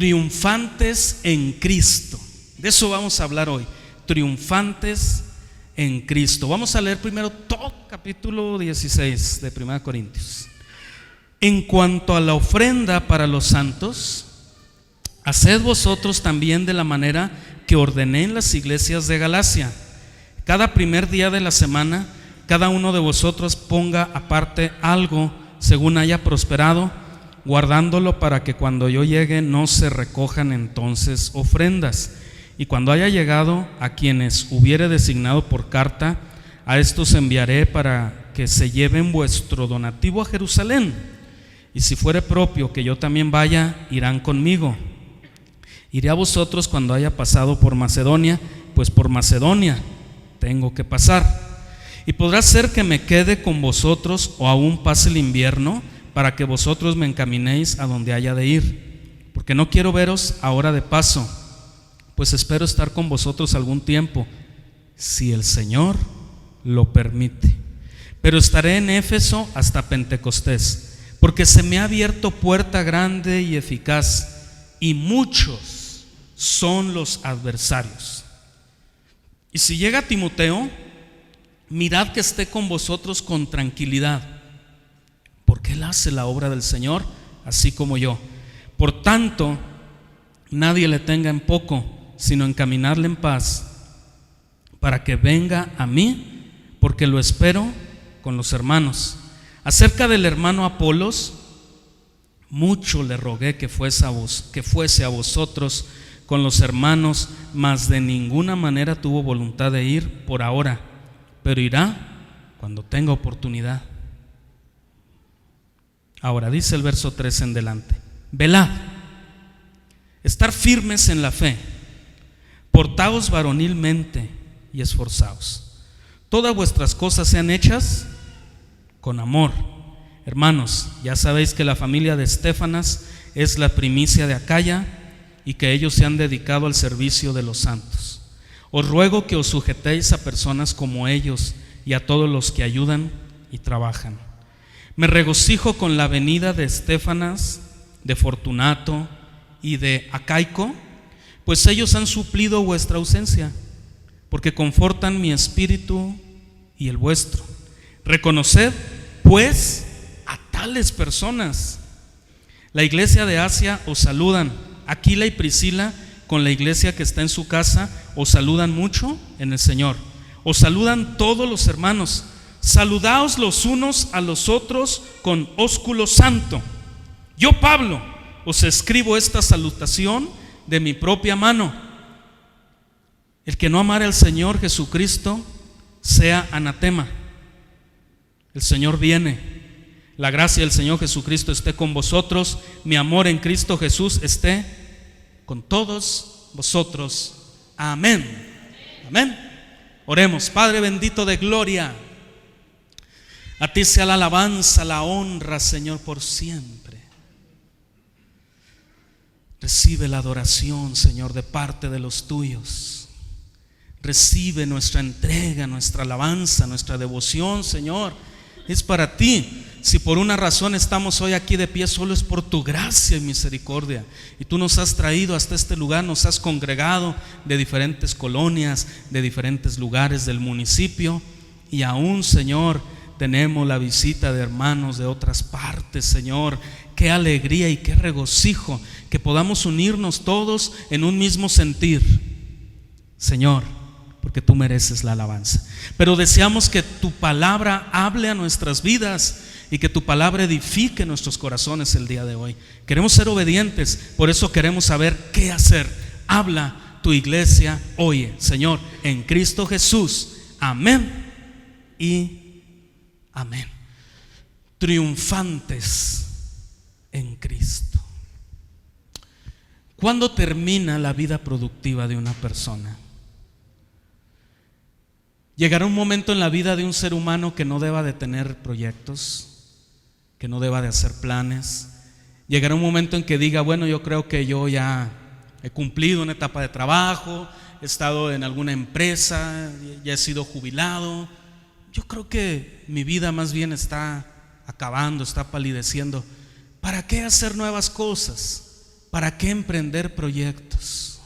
triunfantes en Cristo. De eso vamos a hablar hoy, triunfantes en Cristo. Vamos a leer primero todo capítulo 16 de 1 Corintios. En cuanto a la ofrenda para los santos, haced vosotros también de la manera que ordené en las iglesias de Galacia. Cada primer día de la semana, cada uno de vosotros ponga aparte algo según haya prosperado, guardándolo para que cuando yo llegue no se recojan entonces ofrendas. Y cuando haya llegado a quienes hubiere designado por carta, a estos enviaré para que se lleven vuestro donativo a Jerusalén. Y si fuere propio que yo también vaya, irán conmigo. Iré a vosotros cuando haya pasado por Macedonia, pues por Macedonia tengo que pasar. Y podrá ser que me quede con vosotros o aún pase el invierno, para que vosotros me encaminéis a donde haya de ir, porque no quiero veros ahora de paso, pues espero estar con vosotros algún tiempo, si el Señor lo permite. Pero estaré en Éfeso hasta Pentecostés, porque se me ha abierto puerta grande y eficaz, y muchos son los adversarios. Y si llega Timoteo, mirad que esté con vosotros con tranquilidad, porque él hace la obra del Señor, así como yo. Por tanto, nadie le tenga en poco, sino encaminarle en paz, para que venga a mí, porque lo espero con los hermanos. Acerca del hermano Apolos, mucho le rogué que fuese a vosotros con los hermanos, mas de ninguna manera tuvo voluntad de ir por ahora, pero irá cuando tenga oportunidad. Ahora dice el verso 3 en delante: velad, estar firmes en la fe, portaos varonilmente y esforzaos. Todas vuestras cosas sean hechas con amor. Hermanos, ya sabéis que la familia de Estéfanas es la primicia de Acaya, y que ellos se han dedicado al servicio de los santos. Os ruego que os sujetéis a personas como ellos y a todos los que ayudan y trabajan. Me regocijo con la venida de Estéfanas, de Fortunato y de Acaico, pues ellos han suplido vuestra ausencia, porque confortan mi espíritu y el vuestro. Reconoced pues a tales personas. La iglesia de Asia os saludan. Aquila y Priscila, con la iglesia que está en su casa, os saludan mucho en el Señor. Os saludan todos los hermanos. Saludaos los unos a los otros con ósculo santo. Yo, Pablo, os escribo esta salutación de mi propia mano. El que no amare al Señor Jesucristo sea anatema. El Señor viene. La gracia del Señor Jesucristo esté con vosotros. Mi amor en Cristo Jesús esté con todos vosotros. Amén. Amén. Oremos. Padre bendito de gloria, a ti sea la alabanza, la honra, Señor, por siempre. Recibe la adoración, Señor, de parte de los tuyos. Recibe nuestra entrega, nuestra alabanza, nuestra devoción, Señor. Es para ti. Si por una razón estamos hoy aquí de pie, solo es por tu gracia y misericordia. Y tú nos has traído hasta este lugar, nos has congregado de diferentes colonias, de diferentes lugares del municipio. Y aún, Señor, tenemos la visita de hermanos de otras partes, Señor. Qué alegría y qué regocijo que podamos unirnos todos en un mismo sentir, Señor, porque tú mereces la alabanza. Pero deseamos que tu palabra hable a nuestras vidas y que tu palabra edifique nuestros corazones el día de hoy. Queremos ser obedientes, por eso queremos saber qué hacer. Habla, tu iglesia oye, Señor, en Cristo Jesús. Amén y amén. Triunfantes en Cristo. ¿Cuándo termina la vida productiva de una persona? Llegará un momento en la vida de un ser humano que no deba de tener proyectos, que no deba de hacer planes. Llegará un momento en que diga, bueno, yo creo que yo ya he cumplido una etapa de trabajo, he estado en alguna empresa, ya he sido jubilado. Yo creo que mi vida más bien está acabando, está palideciendo. ¿Para qué hacer nuevas cosas? ¿para qué emprender proyectos?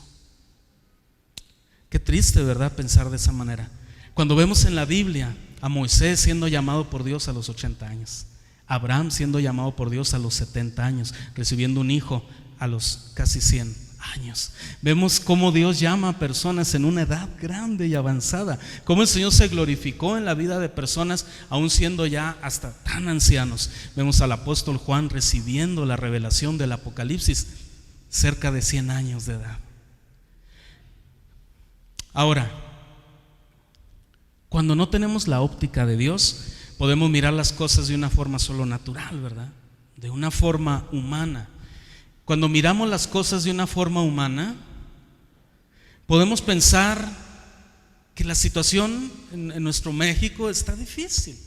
Qué triste, ¿verdad?, pensar de esa manera. Cuando vemos en la Biblia a Moisés siendo llamado por Dios a los 80 años, a Abraham siendo llamado por Dios a los 70 años, recibiendo un hijo a los casi 100 años. Vemos cómo Dios llama a personas en una edad grande y avanzada, cómo el Señor se glorificó en la vida de personas aún siendo ya hasta tan ancianos. Vemos al apóstol Juan recibiendo la revelación del Apocalipsis cerca de 100 años de edad. Ahora, cuando no tenemos la óptica de Dios, podemos mirar las cosas de una forma solo natural, ¿verdad?, de una forma humana. Cuando miramos las cosas de una forma humana, podemos pensar que la situación en nuestro México está difícil.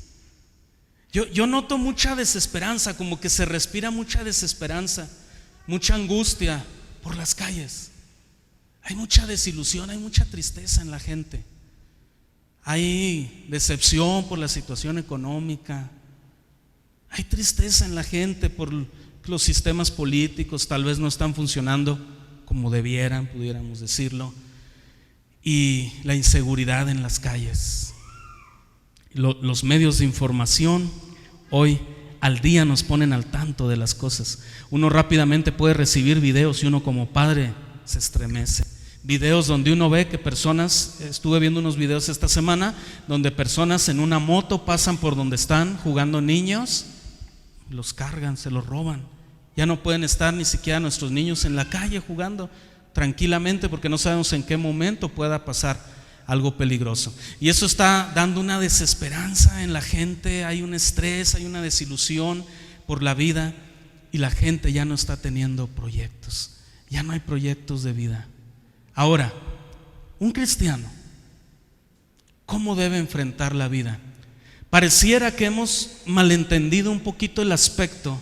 Yo noto mucha desesperanza, como que se respira mucha desesperanza, mucha angustia por las calles. Hay mucha desilusión, hay mucha tristeza en la gente. Hay decepción por la situación económica. Hay tristeza en la gente por los sistemas políticos, tal vez no están funcionando como debieran, pudiéramos decirlo. Y la inseguridad en las calles. Los medios de información hoy al día nos ponen al tanto de las cosas. Uno rápidamente puede recibir videos y uno como padre se estremece. Videos donde uno ve que personas, estuve viendo unos videos esta semana, donde personas en una moto pasan por donde están jugando niños, los cargan, se los roban. Ya no pueden estar ni siquiera nuestros niños en la calle jugando tranquilamente, porque no sabemos en qué momento pueda pasar algo peligroso. Y eso está dando una desesperanza en la gente, hay un estrés, hay una desilusión por la vida, y la gente ya no está teniendo proyectos, ya no hay proyectos de vida. Ahora, un cristiano, ¿cómo debe enfrentar la vida? Pareciera que hemos malentendido un poquito el aspecto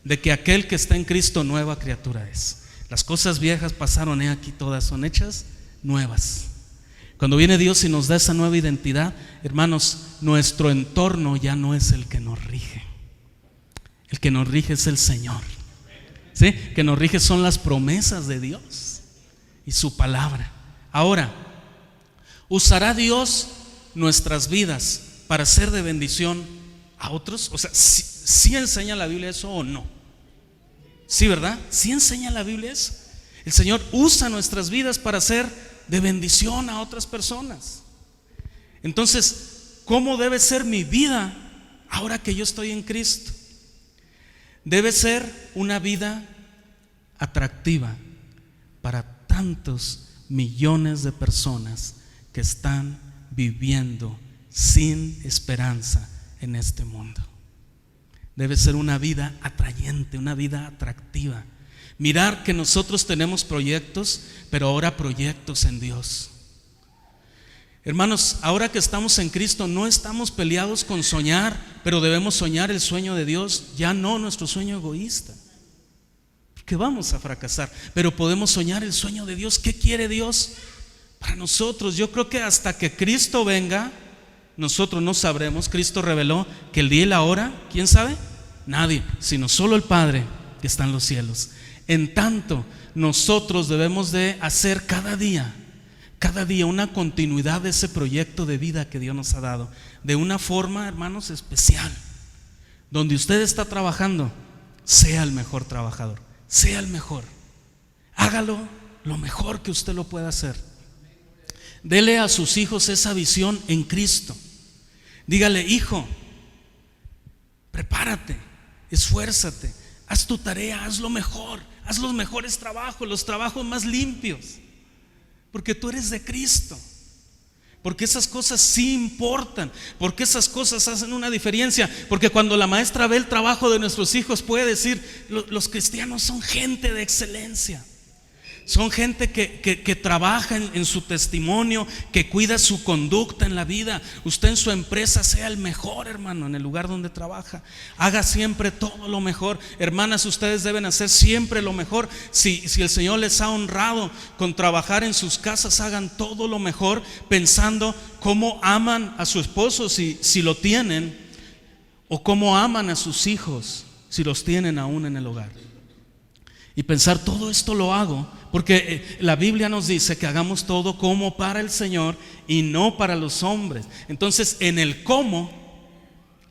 de que aquel que está en Cristo nueva criatura es. Las cosas viejas pasaron, aquí todas son hechas nuevas. Cuando viene Dios y nos da esa nueva identidad, hermanos, nuestro entorno ya no es el que nos rige. El que nos rige es el Señor. ¿Sí? Que nos rige son las promesas de Dios y su palabra. Ahora, ¿usará Dios nuestras vidas para ser de bendición a otros? O sea, ¿sí enseña la Biblia eso o no? Sí, ¿verdad? ¿Sí enseña la Biblia eso? El Señor usa nuestras vidas para ser de bendición a otras personas. Entonces, ¿cómo debe ser mi vida ahora que yo estoy en Cristo? Debe ser una vida atractiva para tantos millones de personas que están viviendo sin esperanza en este mundo. Debe ser una vida atrayente, una vida atractiva. Mirar que nosotros tenemos proyectos, pero ahora proyectos en Dios. Hermanos, ahora que estamos en Cristo, no estamos peleados con soñar, pero debemos soñar el sueño de Dios, ya no nuestro sueño egoísta, porque vamos a fracasar, pero podemos soñar el sueño de Dios. ¿Qué quiere Dios para nosotros? Yo creo que hasta que Cristo venga, nosotros no sabremos. Cristo reveló que el día y la hora, ¿quién sabe? Nadie, sino solo el Padre que está en los cielos. En tanto, nosotros debemos de hacer cada día una continuidad de ese proyecto de vida que Dios nos ha dado, de una forma, hermanos, especial. Donde usted está trabajando, sea el mejor trabajador, sea el mejor. Hágalo lo mejor que usted lo pueda hacer. Dele a sus hijos esa visión en Cristo. Dígale: hijo, prepárate, esfuérzate, haz tu tarea, haz lo mejor, haz los mejores trabajos, los trabajos más limpios, porque tú eres de Cristo, porque esas cosas sí importan, porque esas cosas hacen una diferencia. Porque cuando la maestra ve el trabajo de nuestros hijos, puede decir: los cristianos son gente de excelencia. Son gente que trabaja en su testimonio, que cuida su conducta en la vida. Usted en su empresa sea el mejor, hermano, en el lugar donde trabaja. Haga siempre todo lo mejor. Hermanas, ustedes deben hacer siempre lo mejor. Si el Señor les ha honrado con trabajar en sus casas, hagan todo lo mejor, pensando cómo aman a su esposo si lo tienen, o cómo aman a sus hijos si los tienen aún en el hogar. y pensar, todo esto lo hago porque la Biblia nos dice que hagamos todo como para el Señor y no para los hombres. Entonces en el cómo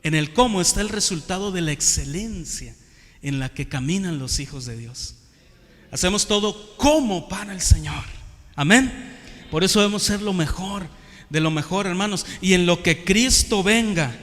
está el resultado de la excelencia en la que caminan los hijos de Dios. Hacemos todo como para el Señor. Amén. Por eso debemos ser lo mejor de lo mejor, hermanos. Y en lo que Cristo venga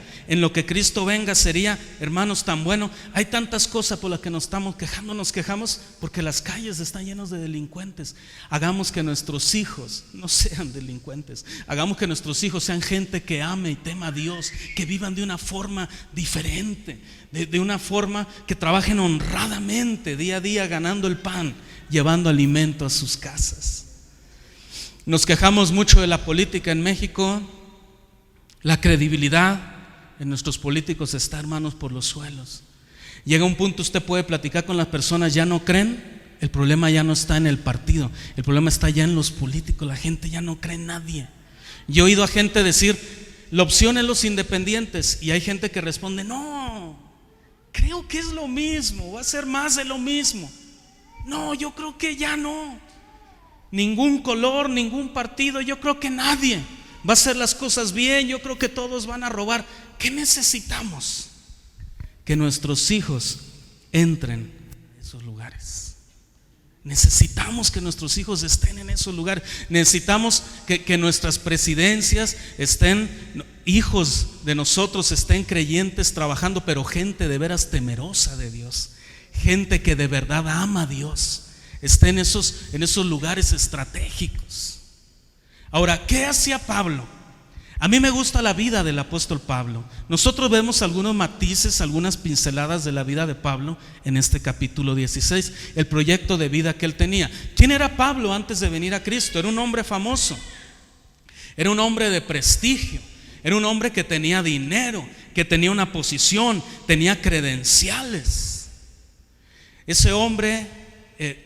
sería, hermanos, tan bueno. Hay tantas cosas por las que nos estamos quejando. Nos quejamos porque las calles están llenas de delincuentes. Hagamos que nuestros hijos no sean delincuentes. Hagamos que nuestros hijos sean gente que ame y tema a Dios, que vivan de una forma diferente, de una forma que trabajen honradamente día a día, ganando el pan, llevando alimento a sus casas. Nos quejamos mucho de la política en México. La credibilidad en nuestros políticos está, hermanos, por los suelos. Llega un punto, usted puede platicar con las personas, ya no creen. El problema ya no está en el partido, el problema está ya en los políticos. La gente ya no cree en nadie. Yo he oído a gente decir, la opción es los independientes, y hay gente que responde, no, creo que es lo mismo, va a ser más de lo mismo. No, yo creo que ya no. Ningún color, ningún partido, yo creo que nadie va a hacer las cosas bien. Yo creo que todos van a robar. ¿Qué necesitamos? Que nuestros hijos entren en esos lugares. Necesitamos que nuestros hijos estén en esos lugares. Necesitamos que nuestras presidencias estén, hijos de nosotros estén creyentes trabajando, pero gente de veras temerosa de Dios, gente que de verdad ama a Dios, esté en esos lugares estratégicos. Ahora, ¿qué hacía Pablo? A mí me gusta la vida del apóstol Pablo. Nosotros vemos algunos matices, algunas pinceladas de la vida de Pablo en este capítulo 16, el proyecto de vida que él tenía. ¿Quién era Pablo antes de venir a Cristo? Era un hombre famoso, era un hombre de prestigio, era un hombre que tenía dinero, que tenía una posición, tenía credenciales. Ese hombre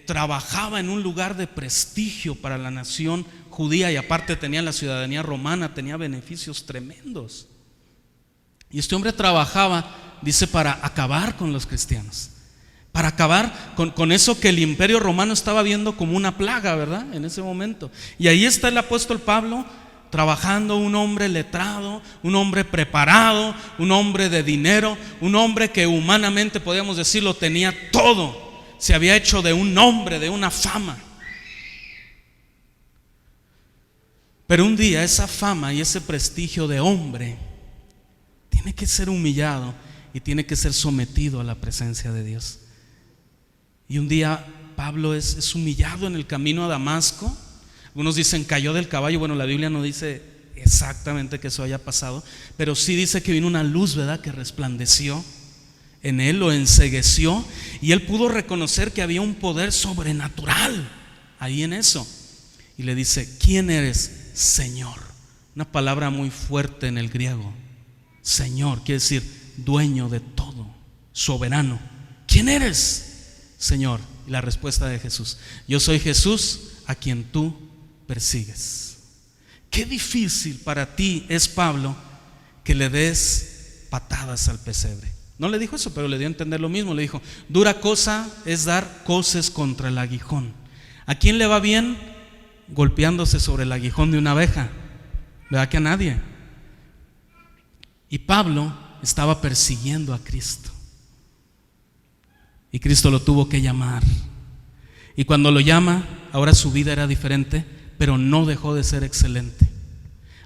trabajaba en un lugar de prestigio para la nación judía, y aparte tenía la ciudadanía romana, tenía beneficios tremendos. Y este hombre trabajaba, dice, para acabar con los cristianos, para acabar con eso que el imperio romano estaba viendo como una plaga, ¿verdad? En ese momento. Y ahí está el apóstol Pablo trabajando, un hombre letrado, un hombre preparado, un hombre de dinero, un hombre que humanamente podríamos decirlo tenía todo. Se había hecho de un nombre, de una fama. Pero un día esa fama y ese prestigio de hombre tiene que ser humillado y tiene que ser sometido a la presencia de Dios. Y un día Pablo es humillado en el camino a Damasco. Algunos dicen cayó del caballo. Bueno, la Biblia no dice exactamente que eso haya pasado, pero sí dice que vino una luz, ¿verdad?, que resplandeció en él, lo encegueció, y él pudo reconocer que había un poder sobrenatural ahí en eso. Y le dice, ¿quién eres, Señor? Una palabra muy fuerte en el griego. Señor quiere decir dueño de todo, soberano. ¿Quién eres, Señor? Y la respuesta de Jesús: yo soy Jesús a quien tú persigues. Qué difícil para ti es, Pablo, que le des patadas al pesebre. No le dijo eso, pero le dio a entender lo mismo. Le dijo, dura cosa es dar coces contra el aguijón. ¿A quién le va bien golpeándose sobre el aguijón de una abeja? ¿Verdad que a nadie? Y Pablo estaba persiguiendo a Cristo, y Cristo lo tuvo que llamar. Y cuando lo llama, ahora su vida era diferente, pero no dejó de ser excelente.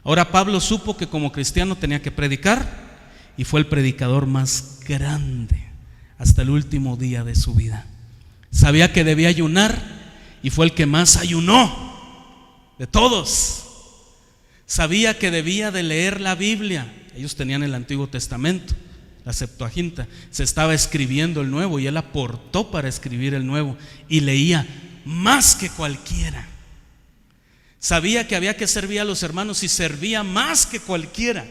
Ahora Pablo supo que como cristiano tenía que predicar, y fue el predicador más grande hasta el último día de su vida. Sabía que debía ayunar, y fue el que más ayunó de todos. Sabía que debía de leer la Biblia. Ellos tenían el Antiguo Testamento, la Septuaginta. Se estaba escribiendo el Nuevo, y él aportó para escribir el Nuevo, y leía más que cualquiera. Sabía que había que servir a los hermanos, y servía más que cualquiera.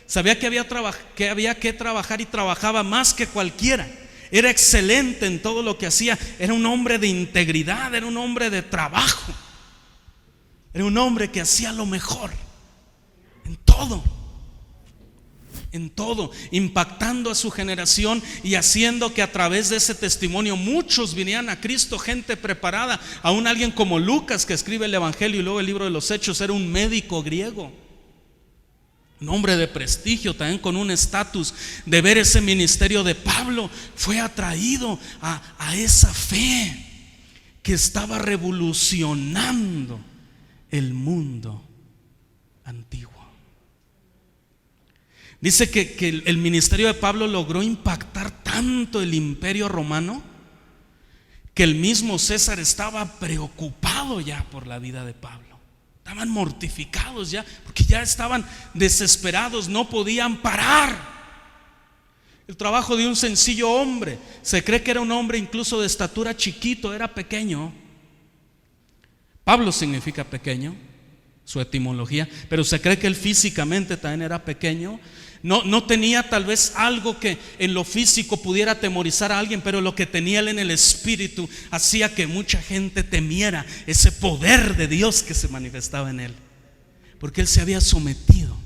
Sabía que había que trabajar, y trabajaba más que cualquiera. Era excelente en todo lo que hacía. Era un hombre de integridad, era un hombre de trabajo, era un hombre que hacía lo mejor en todo. en todo, impactando a su generación y haciendo que a través de ese testimonio muchos vinieran a Cristo, gente preparada. Aún alguien como Lucas, que escribe el Evangelio y luego el libro de los Hechos, era un médico griego, un hombre de prestigio, también con un estatus. De ver ese ministerio de Pablo, fue atraído a esa fe que estaba revolucionando el mundo antiguo. Dice que el ministerio de Pablo logró impactar tanto el imperio romano que el mismo César estaba preocupado ya por la vida de Pablo. Estaban mortificados ya, porque ya estaban desesperados, no podían parar el trabajo de un sencillo hombre. Se cree que era un hombre incluso de estatura chiquito, era pequeño. Pablo significa pequeño, su etimología, pero se cree que él físicamente también era pequeño. No tenía tal vez algo que en lo físico pudiera atemorizar a alguien, pero lo que tenía él en el espíritu hacía que mucha gente temiera ese poder de Dios que se manifestaba en él, porque él se había sometido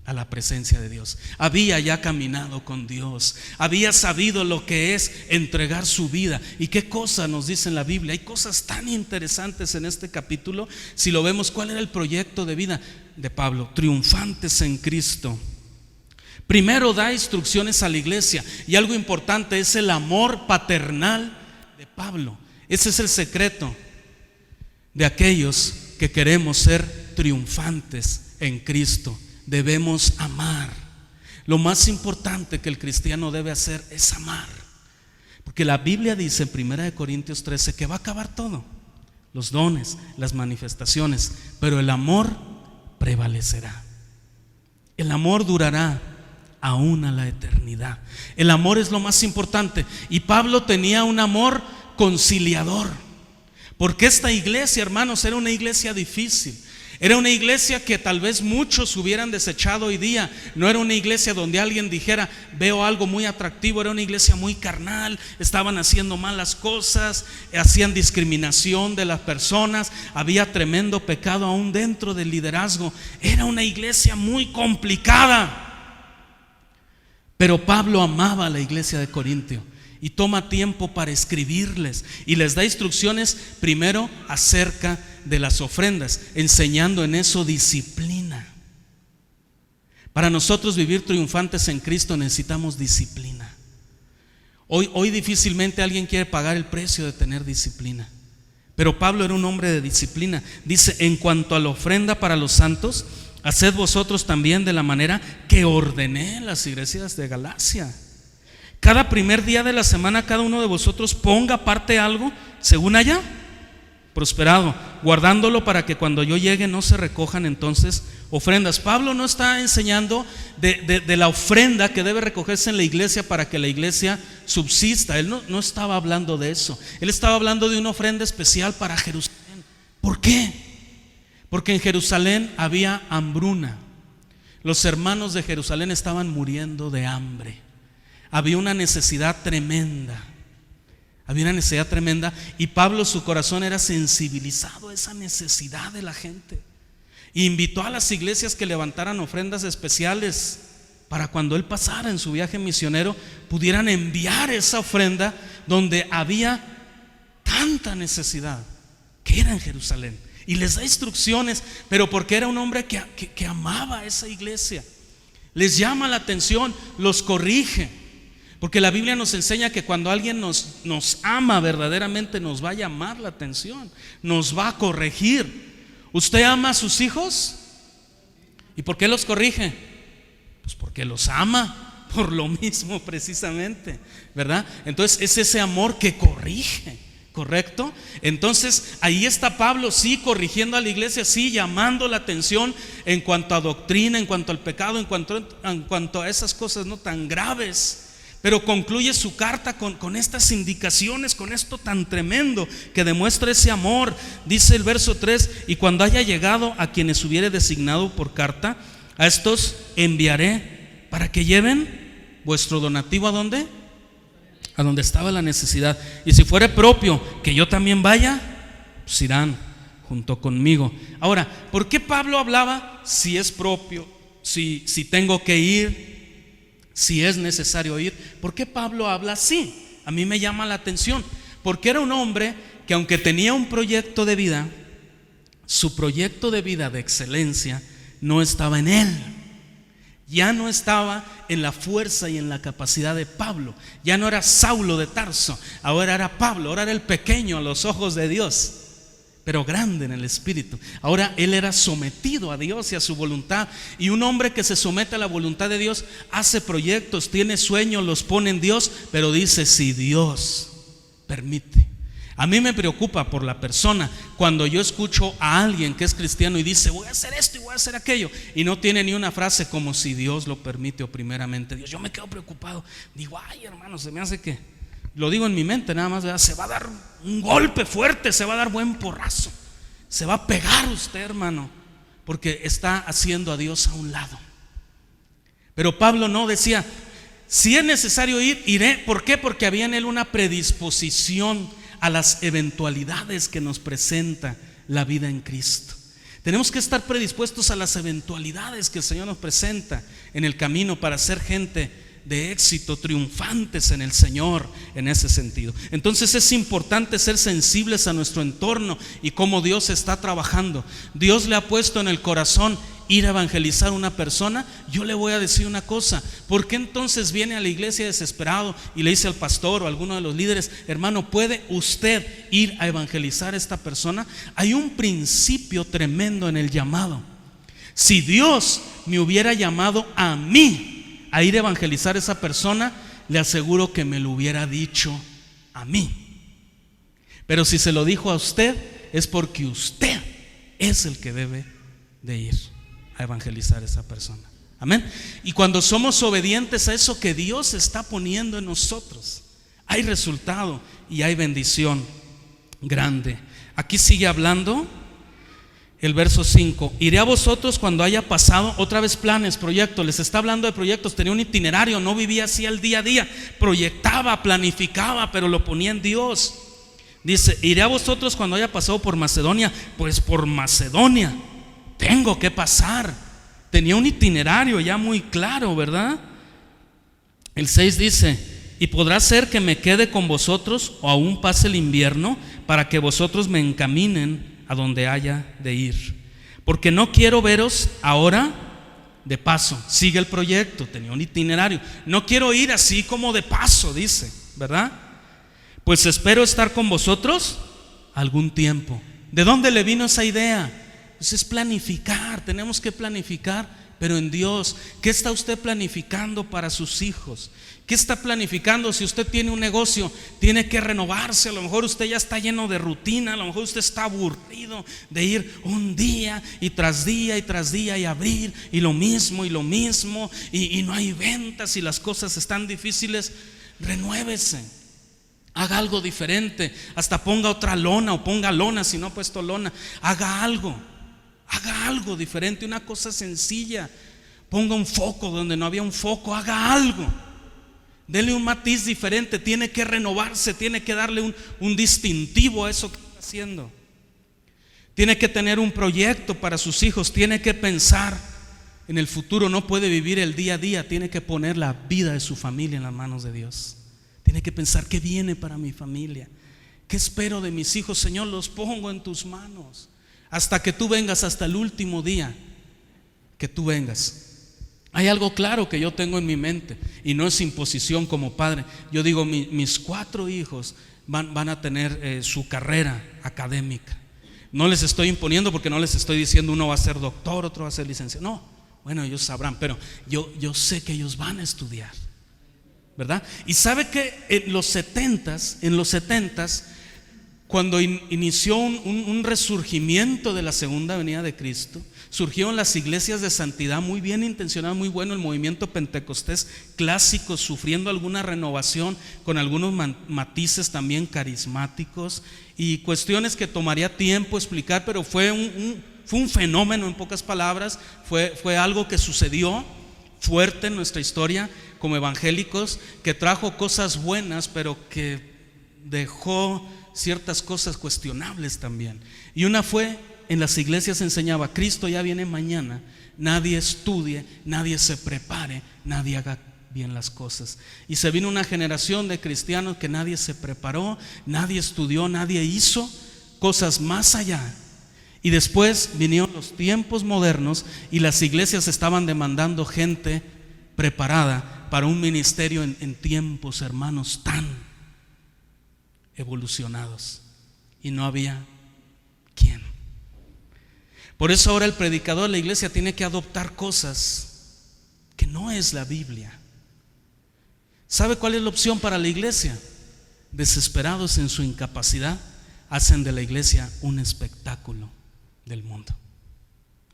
a la presencia de Dios, había ya caminado con Dios, había sabido lo que es entregar su vida. Y qué cosa nos dice en la Biblia, hay cosas tan interesantes en este capítulo. Si lo vemos, ¿cuál era el proyecto de vida de Pablo? Triunfantes en Cristo. Primero da instrucciones a la iglesia, y algo importante es el amor paternal de Pablo. Ese es el secreto de aquellos que queremos ser triunfantes en Cristo. Debemos amar. Lo más importante que el cristiano debe hacer es amar, porque la Biblia dice en 1 Corintios 13 que va a acabar todo, los dones, las manifestaciones, pero el amor prevalecerá. El amor durará aún a la eternidad. El amor es lo más importante, y Pablo tenía un amor conciliador, porque esta iglesia, hermanos, era una iglesia difícil. Era una iglesia que tal vez muchos hubieran desechado hoy día. No era una iglesia donde alguien dijera: veo algo muy atractivo. Era una iglesia muy carnal. Estaban haciendo malas cosas, hacían discriminación de las personas, había tremendo pecado aún dentro del liderazgo. Era una iglesia muy complicada. Pero Pablo amaba a la iglesia de Corintio y toma tiempo para escribirles y les da instrucciones primero acerca de las ofrendas, enseñando en eso disciplina. Para nosotros vivir triunfantes en Cristo necesitamos disciplina. Hoy difícilmente alguien quiere pagar el precio de tener disciplina, pero Pablo era un hombre de disciplina. Dice: en cuanto a la ofrenda para los santos, haced vosotros también de la manera que ordené en las iglesias de Galacia. Cada primer día de la semana cada uno de vosotros ponga aparte algo según haya prosperado, guardándolo para que cuando yo llegue no se recojan entonces ofrendas. Pablo no está enseñando de la ofrenda que debe recogerse en la iglesia para que la iglesia subsista. Él no estaba hablando de eso. Él estaba hablando de una ofrenda especial para Jerusalén. ¿Por qué? Porque en Jerusalén había hambruna. Los hermanos de Jerusalén estaban muriendo de hambre. Había una necesidad tremenda. Y Pablo, su corazón era sensibilizado a esa necesidad de la gente. E invitó a las iglesias que levantaran ofrendas especiales para cuando él pasara en su viaje misionero pudieran enviar esa ofrenda donde había tanta necesidad, que era en Jerusalén. Y les da instrucciones, pero porque era un hombre que amaba a esa iglesia. Les llama la atención, los corrige. Porque la Biblia nos enseña que cuando alguien nos ama verdaderamente, nos va a llamar la atención, nos va a corregir. ¿Usted ama a sus hijos? ¿Y por qué los corrige? Pues porque los ama, por lo mismo precisamente, ¿verdad? Entonces es ese amor que corrige, ¿correcto? Entonces ahí está Pablo, sí, corrigiendo a la iglesia, sí, llamando la atención en cuanto a doctrina, en cuanto al pecado, en cuanto a esas cosas no tan graves. Pero concluye su carta con estas indicaciones, con esto tan tremendo que demuestra ese amor. Dice el verso 3: y cuando haya llegado a quienes hubiere designado por carta, a estos enviaré para que lleven vuestro donativo. ¿A dónde? A donde estaba la necesidad. Y si fuere propio que yo también vaya, pues irán junto conmigo. Ahora, ¿por qué Pablo hablaba si es propio, si tengo que ir? si es necesario ir. ¿Por qué Pablo habla así? A mí me llama la atención, porque era un hombre que, aunque tenía un proyecto de vida, su proyecto de vida de excelencia no estaba en él. Ya no estaba en la fuerza y en la capacidad de Pablo. Ya no era Saulo de Tarso, ahora era Pablo. Ahora era el pequeño a los ojos de Dios, pero grande en el espíritu. Ahora él era sometido a Dios y a su voluntad. Y un hombre que se somete a la voluntad de Dios hace proyectos, tiene sueños, los pone en Dios, pero dice: si Dios permite. A mí me preocupa por la persona cuando yo escucho a alguien que es cristiano y dice: voy a hacer esto y voy a hacer aquello, y no tiene ni una frase como si Dios lo permite o primeramente Dios. Yo me quedo preocupado. Digo: ay, hermano, se me hace que, lo digo en mi mente nada más, ¿verdad? Se va a dar un golpe fuerte, se va a dar buen porrazo, se va a pegar usted, hermano, porque está haciendo a Dios a un lado. Pero Pablo no, decía: si es necesario ir, iré. ¿Por qué? Porque había en él una predisposición a las eventualidades que nos presenta la vida en Cristo. Tenemos que estar predispuestos a las eventualidades que el Señor nos presenta en el camino para ser gente de éxito, triunfantes en el Señor, en ese sentido. Entonces es importante ser sensibles a nuestro entorno y cómo Dios está trabajando. Dios le ha puesto en el corazón ir a evangelizar a una persona. Yo le voy a decir una cosa: ¿por qué entonces viene a la iglesia desesperado y le dice al pastor o a alguno de los líderes: hermano, ¿puede usted ir a evangelizar a esta persona? Hay un principio tremendo en el llamado. Si Dios me hubiera llamado a mí a ir a evangelizar a esa persona, le aseguro que me lo hubiera dicho a mí. Pero si se lo dijo a usted, es porque usted es el que debe de ir a evangelizar a esa persona. Amén. Y cuando somos obedientes a eso que Dios está poniendo en nosotros, hay resultado y hay bendición grande. Aquí sigue hablando el verso 5: iré a vosotros cuando haya pasado. Otra vez planes, proyectos. Les está hablando de proyectos. Tenía un itinerario, no vivía así al día a día. Proyectaba, planificaba, pero lo ponía en Dios. Dice: iré a vosotros cuando haya pasado por Macedonia. Pues por Macedonia tengo que pasar. Tenía un itinerario ya muy claro, ¿verdad? El 6 dice: y podrá ser que me quede con vosotros o aún pase el invierno, para que vosotros me encaminen a donde haya de ir, porque no quiero veros ahora de paso. Sigue el proyecto, tenía un itinerario. No quiero ir así como de paso, dice, ¿verdad? Pues espero estar con vosotros algún tiempo. ¿De dónde le vino esa idea? Pues es planificar. Tenemos que planificar, pero en Dios. ¿Qué está usted planificando para sus hijos? ¿Qué está planificando? Si usted tiene un negocio, tiene que renovarse. A lo mejor usted ya está lleno de rutina. A lo mejor usted está aburrido de ir un día y tras día y tras día y abrir y lo mismo y no hay ventas y las cosas están difíciles. Renuévese, haga algo diferente. Hasta ponga otra lona o ponga lona si no ha puesto lona. Haga algo diferente, una cosa sencilla. Ponga un foco donde no había un foco. Haga algo. Dele un matiz diferente. Tiene que renovarse, tiene que darle un distintivo a eso que está haciendo. Tiene que tener un proyecto para sus hijos. Tiene que pensar en el futuro. No puede vivir el día a día. Tiene que poner la vida de su familia en las manos de Dios. Tiene que pensar: ¿qué viene para mi familia? ¿Qué espero de mis hijos? Señor, los pongo en tus manos hasta que tú vengas, hasta el último día que tú vengas. Hay algo claro que yo tengo en mi mente, y no es imposición como padre. Yo digo: mis 4 hijos van a tener su carrera académica. No les estoy imponiendo, porque no les estoy diciendo uno va a ser doctor, otro va a ser licenciado. No, bueno, ellos sabrán, pero yo sé que ellos van a estudiar, ¿verdad? Y sabe que en los 70s, cuando inició un resurgimiento de la segunda venida de Cristo, surgieron las iglesias de santidad muy bien intencionadas, muy bueno. El movimiento pentecostés clásico sufriendo alguna renovación con algunos matices también carismáticos y cuestiones que tomaría tiempo explicar, pero fue un fenómeno, en pocas palabras. Fue algo que sucedió fuerte en nuestra historia como evangélicos, que trajo cosas buenas, pero que dejó ciertas cosas cuestionables también. Y una fue: en las iglesias se enseñaba: Cristo ya viene mañana. Nadie estudie, nadie se prepare, nadie haga bien las cosas. Y se vino una generación de cristianos que nadie se preparó, nadie estudió, nadie hizo cosas más allá. Y después vinieron los tiempos modernos y las iglesias estaban demandando gente preparada para un ministerio en tiempos, hermanos, tan evolucionados. Y no había quien. Por eso ahora el predicador de la iglesia tiene que adoptar cosas que no es la Biblia. ¿Sabe cuál es la opción para la iglesia? Desesperados en su incapacidad, hacen de la iglesia un espectáculo del mundo.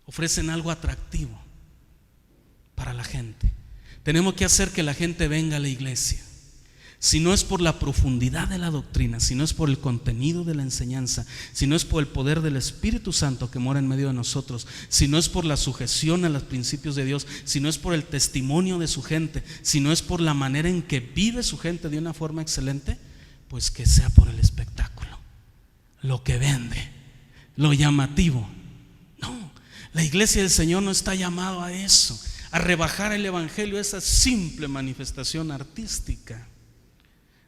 Ofrecen algo atractivo para la gente. Tenemos que hacer que la gente venga a la iglesia. Si no es por la profundidad de la doctrina, si no es por el contenido de la enseñanza, si no es por el poder del Espíritu Santo que mora en medio de nosotros, si no es por la sujeción a los principios de Dios, si no es por el testimonio de su gente, si no es por la manera en que vive su gente de una forma excelente, pues que sea por el espectáculo, lo que vende, lo llamativo. No, la iglesia del Señor no está llamado a eso, a rebajar el evangelio, esa simple manifestación artística.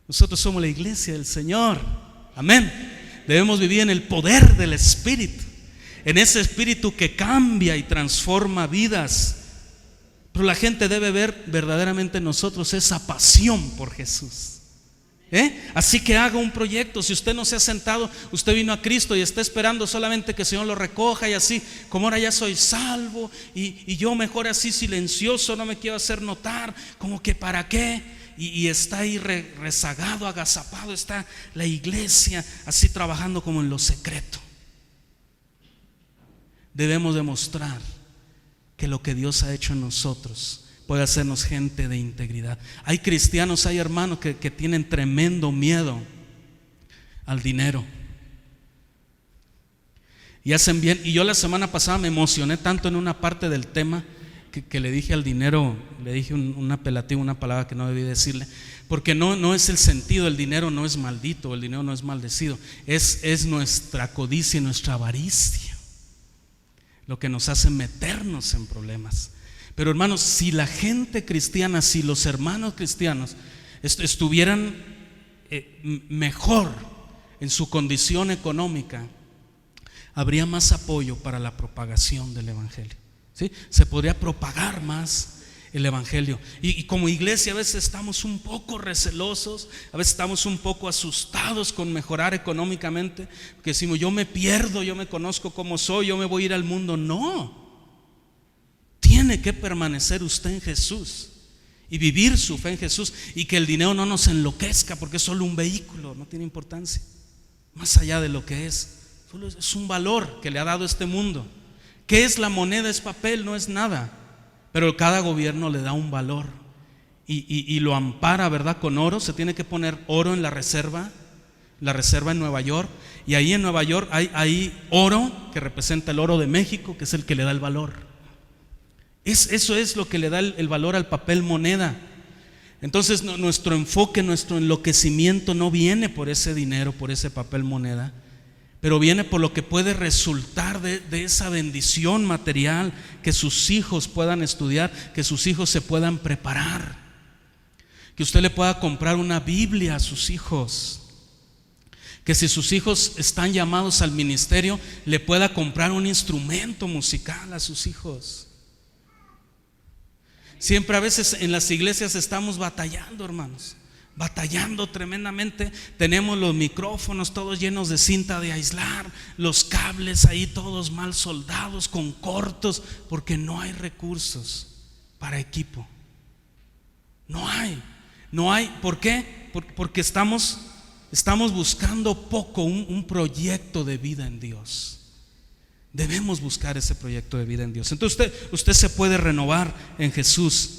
Nosotros somos la iglesia del Señor, amén. Debemos vivir en el poder del Espíritu, en ese Espíritu que cambia y transforma vidas. Pero la gente debe ver verdaderamente en nosotros esa pasión por Jesús. Así que haga un proyecto. Si usted no se ha sentado, usted vino a Cristo y está esperando solamente que el Señor lo recoja y así, como ahora ya soy salvo y yo mejor así silencioso, no me quiero hacer notar, como que para qué. Y está ahí rezagado, agazapado, está la iglesia así trabajando como en lo secreto. Debemos demostrar que lo que Dios ha hecho en nosotros puede hacernos gente de integridad. Hay cristianos, hay hermanos que tienen tremendo miedo al dinero y hacen bien. Y yo la semana pasada me emocioné tanto en una parte del tema que le dije al dinero, le dije un apelativo, una palabra que no debí decirle, porque no es el sentido. El dinero no es maldito, el dinero no es maldecido, es nuestra codicia y nuestra avaricia lo que nos hace meternos en problemas. Pero hermanos, si la gente cristiana, si los hermanos cristianos estuvieran mejor en su condición económica, habría más apoyo para la propagación del evangelio. ¿Sí? Se podría propagar más el evangelio. Y como iglesia a veces estamos un poco recelosos, a veces estamos un poco asustados con mejorar económicamente, porque decimos, yo me pierdo, yo me conozco como soy, yo me voy a ir al mundo. No, tiene que permanecer usted en Jesús y vivir su fe en Jesús, y que el dinero no nos enloquezca, porque es solo un vehículo, no tiene importancia más allá de lo que es. Solo es un valor que le ha dado este mundo. ¿Qué es la moneda? Es papel, no es nada. Pero cada gobierno le da un valor y lo ampara, ¿verdad? Con oro. Se tiene que poner oro en la reserva en Nueva York. Y ahí en Nueva York hay oro que representa el oro de México, que es el que le da el valor. Eso es lo que le da el valor al papel moneda. Entonces nuestro enfoque, nuestro enloquecimiento no viene por ese dinero, por ese papel moneda, pero viene por lo que puede resultar de esa bendición material, que sus hijos puedan estudiar, que sus hijos se puedan preparar, que usted le pueda comprar una Biblia a sus hijos, que si sus hijos están llamados al ministerio, le pueda comprar un instrumento musical a sus hijos. Siempre a veces en las iglesias estamos batallando, hermanos, batallando tremendamente. Tenemos los micrófonos todos llenos de cinta de aislar, los cables ahí todos mal soldados, con cortos, porque no hay recursos para equipo. No hay. ¿Por qué? Porque estamos buscando poco un proyecto de vida en Dios. Debemos buscar ese proyecto de vida en Dios. Entonces usted se puede renovar en Jesús,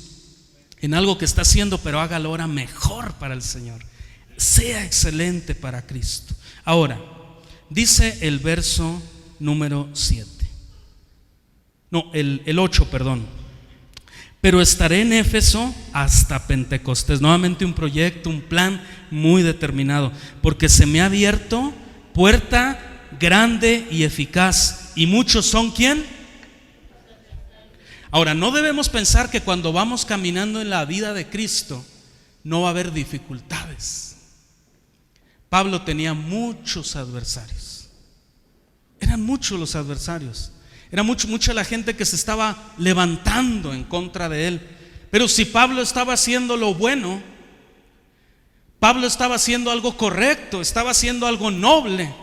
en algo que está haciendo, pero hágalo ahora mejor para el Señor. Sea excelente para Cristo. Ahora, dice el verso número 7. No, el 8, perdón. Pero estaré en Éfeso hasta Pentecostés. Nuevamente un proyecto, un plan muy determinado, porque se me ha abierto puerta grande y eficaz. ¿Y muchos son quién? Ahora, no debemos pensar que cuando vamos caminando en la vida de Cristo no va a haber dificultades. Pablo tenía muchos adversarios. Eran muchos los adversarios. Era mucha la gente que se estaba levantando en contra de él. Pero si Pablo estaba haciendo lo bueno, Pablo estaba haciendo algo correcto, estaba haciendo algo noble,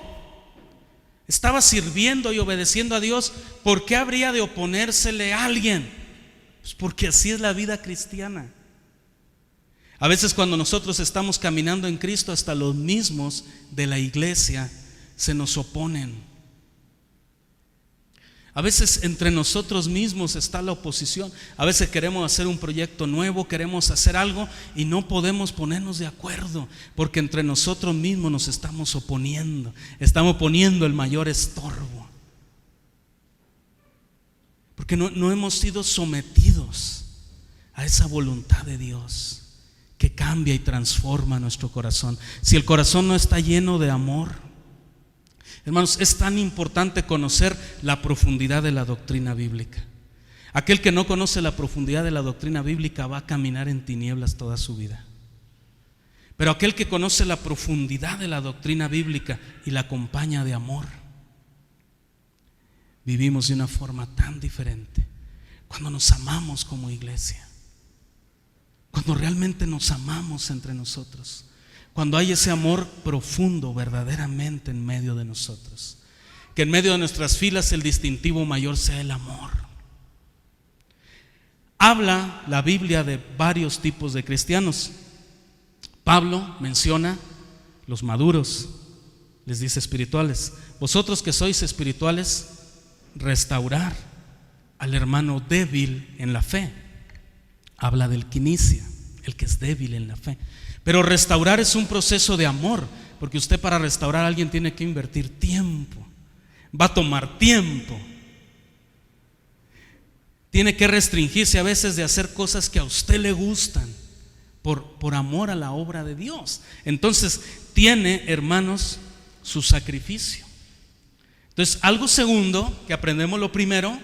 estaba sirviendo y obedeciendo a Dios, ¿por qué habría de oponérsele a alguien? Pues porque así es la vida cristiana. A veces cuando nosotros estamos caminando en Cristo, hasta los mismos de la iglesia se nos oponen. A veces entre nosotros mismos está la oposición. A veces queremos hacer un proyecto nuevo, queremos hacer algo y no podemos ponernos de acuerdo, porque entre nosotros mismos nos estamos oponiendo. Estamos poniendo el mayor estorbo, porque no hemos sido sometidos a esa voluntad de Dios que cambia y transforma nuestro corazón. Si el corazón no está lleno de amor, hermanos, es tan importante conocer la profundidad de la doctrina bíblica. Aquel que no conoce la profundidad de la doctrina bíblica va a caminar en tinieblas toda su vida. Pero aquel que conoce la profundidad de la doctrina bíblica y la acompaña de amor, vivimos de una forma tan diferente. Cuando nos amamos como iglesia, cuando realmente nos amamos entre nosotros, cuando hay ese amor profundo verdaderamente en medio de nosotros, que en medio de nuestras filas el distintivo mayor sea el amor. Habla la Biblia de varios tipos de cristianos. Pablo menciona los maduros, les dice espirituales. Vosotros que sois espirituales, restaurar al hermano débil en la fe. Habla del que inicia, el que es débil en la fe. Pero restaurar es un proceso de amor, porque usted para restaurar a alguien tiene que invertir tiempo. Va a tomar tiempo. Tiene que restringirse a veces de hacer cosas que a usted le gustan por amor a la obra de Dios. Entonces tiene, hermanos, su sacrificio. Entonces, algo segundo que aprendemos, lo primero,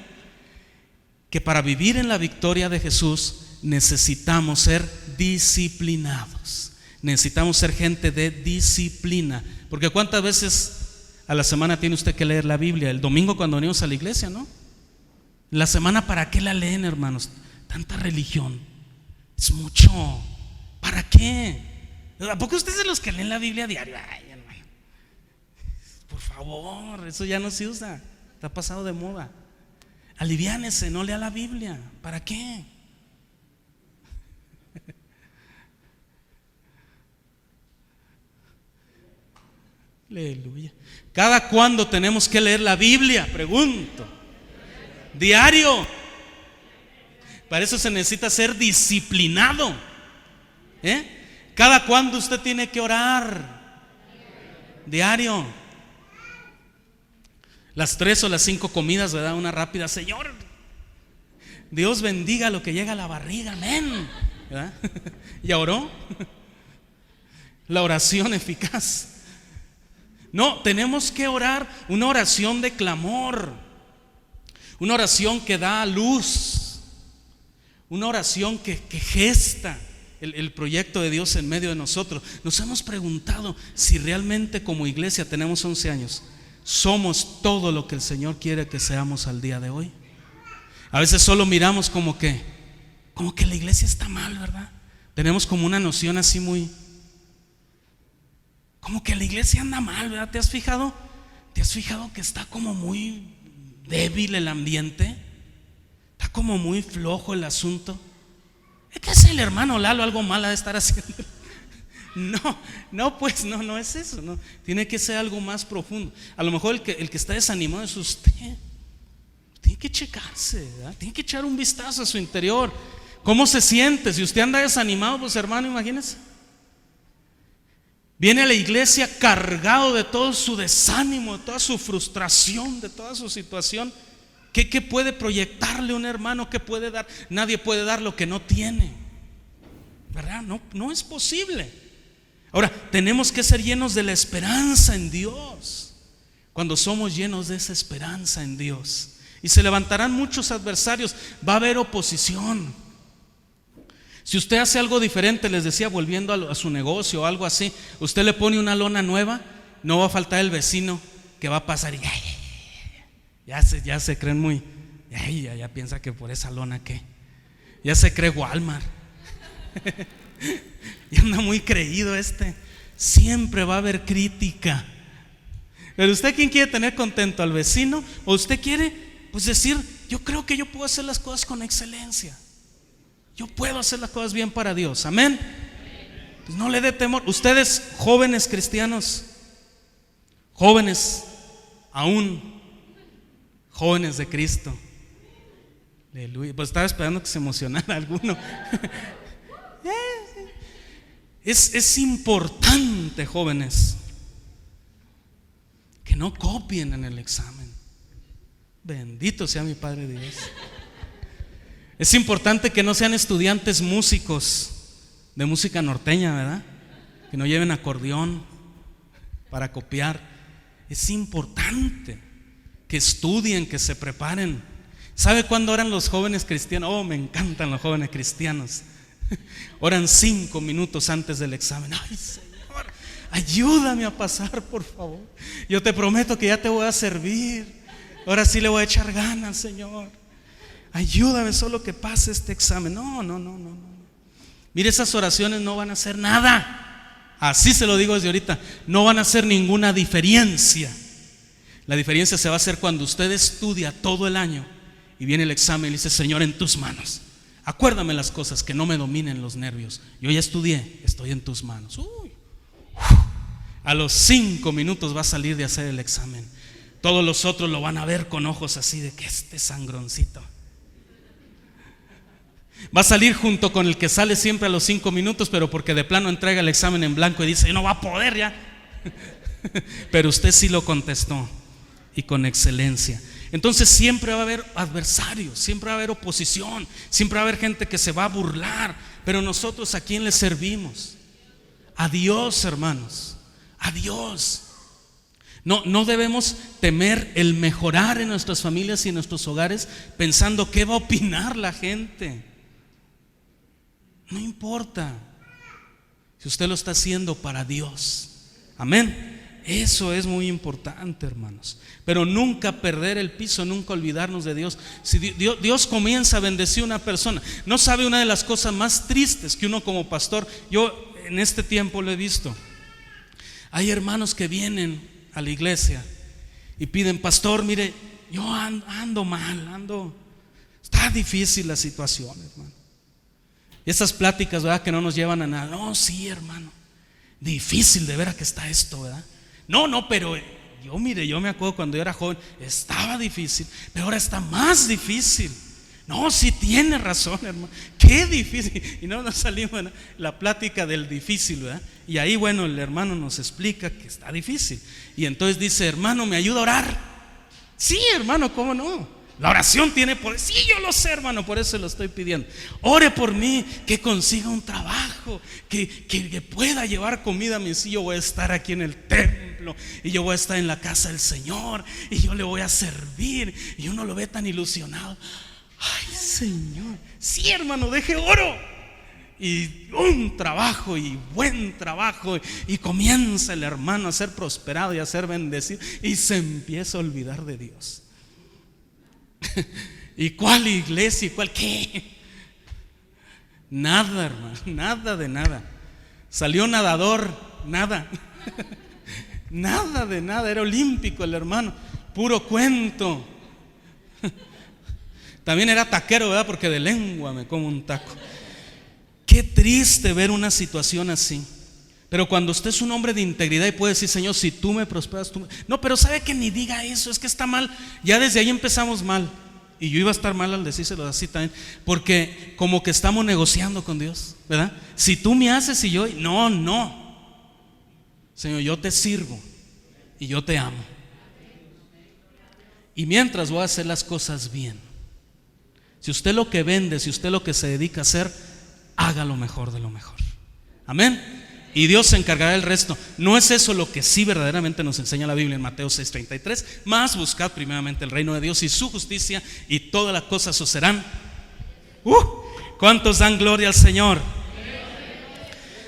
que para vivir en la victoria de Jesús necesitamos ser disciplinados. Necesitamos ser gente de disciplina. Porque ¿cuántas veces a la semana tiene usted que leer la Biblia? El domingo cuando venimos a la iglesia, ¿no? La semana, ¿para qué la leen, hermanos? Tanta religión, es mucho. ¿Para qué? ¿A poco ustedes son los que leen la Biblia diario? Ay, hermano, por favor, eso ya no se usa, está pasado de moda. Aliviánese, no lea la Biblia. ¿Para qué? Aleluya. ¿Cada cuándo tenemos que leer la Biblia? Pregunto. Diario. Para eso se necesita ser disciplinado. ¿Cada cuándo usted tiene que orar? Diario. Las 3 o las 5 comidas, ¿verdad? Una rápida. Señor, Dios bendiga lo que llega a la barriga, amén. ¿Verdad? ¿Ya oró? La oración eficaz. No, tenemos que orar una oración de clamor, una oración que da luz, una oración que gesta el proyecto de Dios en medio de nosotros. Nos hemos preguntado si realmente como iglesia, tenemos 11 años, somos todo lo que el Señor quiere que seamos al día de hoy. A veces solo miramos como que la iglesia está mal, ¿verdad? Tenemos como una noción así muy, como que la iglesia anda mal, ¿verdad? ¿Te has fijado que está como muy débil el ambiente? Está como muy flojo el asunto. ¿Es que es el hermano Lalo algo mal ha de estar haciendo? No es eso, no. Tiene que ser algo más profundo. A lo mejor el que está desanimado es usted. Tiene que checarse, ¿verdad? Tiene que echar un vistazo a su interior. ¿Cómo se siente? Si usted anda desanimado, pues hermano, imagínese. Viene a la iglesia cargado de todo su desánimo, de toda su frustración, de toda su situación. ¿Qué puede proyectarle un hermano? ¿Qué puede dar? Nadie puede dar lo que no tiene, ¿verdad? No es posible. Ahora, tenemos que ser llenos de la esperanza en Dios. Cuando somos llenos de esa esperanza en Dios, Y se levantarán muchos adversarios, va a haber oposición. Si usted hace algo diferente, les decía, volviendo a su negocio o algo así, usted le pone una lona nueva, no va a faltar el vecino que va a pasar y ya se creen muy, ya piensa que por esa lona que ya se cree Walmart. Y anda muy creído este. Siempre va a haber crítica. Pero usted, ¿quién quiere tener contento? ¿Al vecino? ¿O usted quiere pues decir, yo creo que yo puedo hacer las cosas con excelencia, yo puedo hacer las cosas bien para Dios? Amén. Pues no le dé temor. Ustedes jóvenes cristianos, jóvenes aún, jóvenes de Cristo, aleluya. Pues estaba esperando que se emocionara alguno. Es importante, jóvenes, que no copien en el examen. Bendito sea mi Padre Dios. Es importante que no sean estudiantes músicos de música norteña, ¿verdad? Que no lleven acordeón para copiar. Es importante que estudien, que se preparen. ¿Sabe cuándo oran los jóvenes cristianos? Oh, me encantan los jóvenes cristianos. Oran 5 minutos antes del examen. Ay, Señor, ayúdame a pasar, por favor. Yo te prometo que ya te voy a servir. Ahora sí le voy a echar ganas, Señor. Ayúdame solo que pase este examen. No. Mire, esas oraciones no van a hacer nada. Así se lo digo desde ahorita. No van a hacer ninguna diferencia. La diferencia se va a hacer cuando usted estudia todo el año y viene el examen y dice, Señor, en tus manos. Acuérdame las cosas, que no me dominen los nervios. Yo ya estudié, estoy en tus manos. A los 5 minutos va a salir de hacer el examen. Todos los otros lo van a ver con ojos así de que este sangroncito. Va a salir junto con el que sale siempre a los 5 minutos, pero porque de plano entrega el examen en blanco y dice, no va a poder ya. Pero usted sí lo contestó y con excelencia. Entonces siempre va a haber adversarios, siempre va a haber oposición, siempre va a haber gente que se va a burlar. Pero nosotros, ¿a quién le servimos? A Dios, hermanos, a Dios. No debemos temer el mejorar en nuestras familias y en nuestros hogares pensando qué va a opinar la gente. No importa si usted lo está haciendo para Dios. Amén. Eso es muy importante, hermanos. Pero nunca perder el piso, nunca olvidarnos de Dios. Si Dios comienza a bendecir a una persona, no sabe, una de las cosas más tristes que uno como pastor, yo en este tiempo lo he visto. Hay hermanos que vienen a la iglesia y piden, pastor, mire, yo ando mal, está difícil la situación, hermano. Y esas pláticas, ¿verdad?, que no nos llevan a nada. No, sí, hermano, difícil de veras que está esto, ¿verdad? No, pero yo me acuerdo cuando yo era joven, estaba difícil, pero ahora está más difícil. No, sí tiene razón, hermano, qué difícil. Y no nos salimos en la plática del difícil, ¿verdad? Y ahí, bueno, el hermano nos explica que está difícil. Y entonces dice, hermano, ¿me ayuda a orar? Sí, hermano, ¿cómo no? La oración tiene poder. Sí, yo lo sé, hermano, por eso lo estoy pidiendo. Ore por mí, que consiga un trabajo, que pueda llevar comida a mí. Sí, yo voy a estar aquí en el templo y yo voy a estar en la casa del Señor y yo le voy a servir. Y uno lo ve tan ilusionado. Ay, Señor, sí, hermano, deje oro. Y un trabajo y buen trabajo. Y comienza el hermano a ser prosperado y a ser bendecido. Y se empieza a olvidar de Dios. ¿Y cuál iglesia? ¿Y cuál qué? Nada, hermano, nada de nada. Salió nadador, nada. Nada de nada, era olímpico el hermano, puro cuento. También era taquero, ¿verdad? Porque de lengua me como un taco. Qué triste ver una situación así. Pero cuando usted es un hombre de integridad y puede decir, Señor, si tú me prosperas, No, pero sabe que ni diga eso, es que está mal. Ya desde ahí empezamos mal. Y yo iba a estar mal al decírselo así también, porque como que estamos negociando con Dios, ¿verdad? Si tú me haces y yo, no. Señor, yo te sirvo y yo te amo. Y mientras voy a hacer las cosas bien. Si usted lo que vende, si usted lo que se dedica a hacer, haga lo mejor de lo mejor. Amén. y Dios se encargará del resto. ¿No es eso lo que sí verdaderamente nos enseña la Biblia en Mateo 6:33? Más buscad primeramente el reino de Dios y su justicia, y todas las cosas os serán. ¿Cuántos dan gloria al Señor?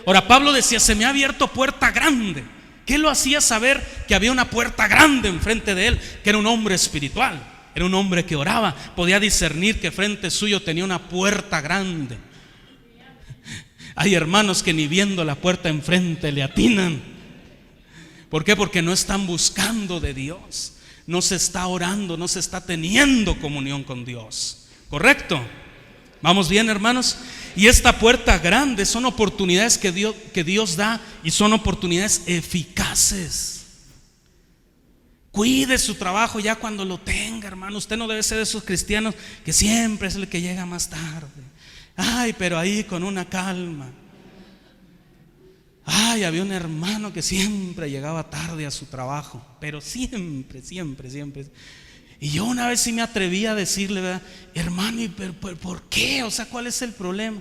Ahora Pablo decía: se me ha abierto puerta grande. ¿Qué lo hacía saber que había una puerta grande enfrente de él? Que era un hombre espiritual, era un hombre que oraba, podía discernir que frente suyo tenía una puerta grande. Hay hermanos que ni viendo la puerta enfrente le atinan. ¿Por qué? Porque no están buscando de Dios, no se está orando, no se está teniendo comunión con Dios. ¿Correcto? ¿Vamos bien, hermanos? Y esta puerta grande son oportunidades que Dios da, y son oportunidades eficaces. Cuide su trabajo ya cuando lo tenga, hermano. Usted no debe ser de esos cristianos que siempre es el que llega más tarde. Ay, pero ahí con una calma. Ay, había un hermano que siempre llegaba tarde a su trabajo, pero siempre. Y yo una vez sí me atreví a decirle, ¿verdad? Hermano, pero ¿por qué? O sea, ¿cuál es el problema?